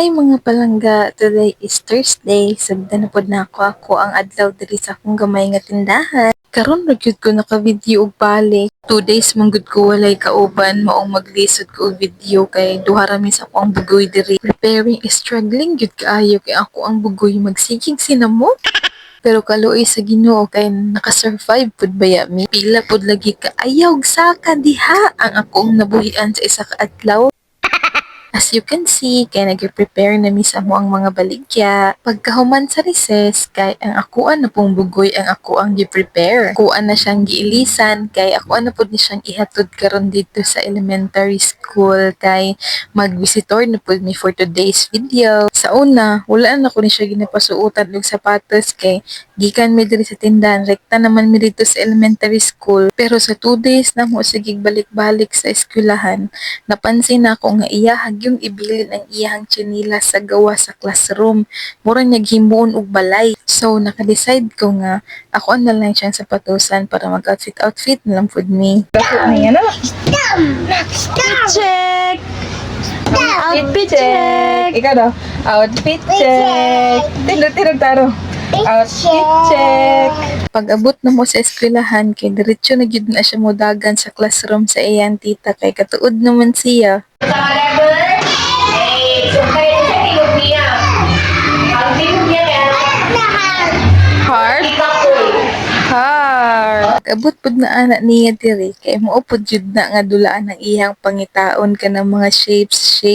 Hi mga palangga, today is Thursday, sabda na pod na ako ang adlaw diri sa akong gamay nga tindahan. Karon ra gyud ko naka-video og balik. 2 days man gud ko walay kauban maong maglisod ko og video kay duha ra mi sa ako ang bugoy diri. Preparing is struggling gyud kaayo kay ako ang bugoy magsigig sinamo. Pero kaluoy sa Ginoo kay nakasurvive pud baya mi. Pila pud lagi ka ayaw saka diha ang akong nabuhian sa isa ka adlaw. As you can see, kay nag-prepare na mi sa mo ang mga baligya. Pagkahuman sa recess, kay ang akuan na pong bugoy ang ako ang gi-prepare. Kuan na siyang giilisan, kay akuan na pud ni siyang ihatod karon dito sa elementary school, kay mag-visitor na pud mi for today's video. Sa una, wala na ko ni siya ginapasuotan og sapatos, kay gikan mi diri sa tindahan, rekta naman mi dito sa elementary school. Pero sa 2 days na mo sige balik-balik sa eskwelahan, napansin na ako nga iyahag yung ibilin ang iyahang tsinelas sa gawa sa classroom. Murang naghimuon og balay. So, naka-decide ko nga ako na lang siyang sapatusan para mag-outfit na lang food me. Check! Outfit check! Ikaw daw. Outfit check! Tinog taro. Outfit check! Pag-abot na mo sa eskwelahan, kay diretso na gyud na siya modagan sa classroom sa iyang tita kay katuod naman siya. Hard? Hard. Pag-abot pud na anak niya diri kay moupod jud na nga dulaan ang iyang pangitaon ka ng mga shapes.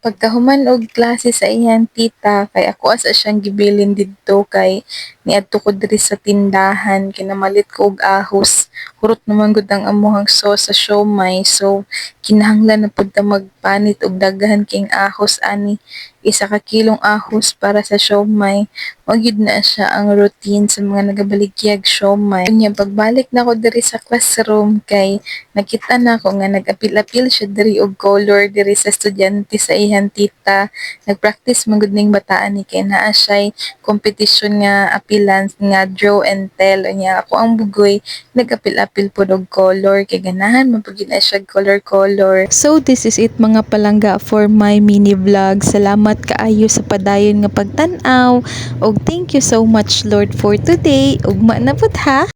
Pagkahuman og klase sa iyang tita, kay ako asa siyang gibilin didto kay niadto ko diri sa tindahan kinamalit ko og ahos. Hurot naman gud ang amuhang sauce sa siomai, so kinahanglan na pud ta magpanit og daghan king ahos ani. 1 kilong ahos para sa siomai. Mao gyud na siya ang routine sa mga nagabaligyag siomai. Unya pagbalik na ko diri sa classroom kay nakita na ko nga nag-apil-apil siya diri og color diri sa estudyante sa iyang tita. Nag-practice man gud ning bataan ni kay naa siya competition nga apilan nga draw and tell. Unya ako ang bugoy nag-apil-apil pud og color kay ganahan man pud na siya color. So this is it mga palangga for my mini vlog. Salamat kaayo sa padayon nga pagtan-aw. Og thank you so much Lord for today. Ugma na pud ha.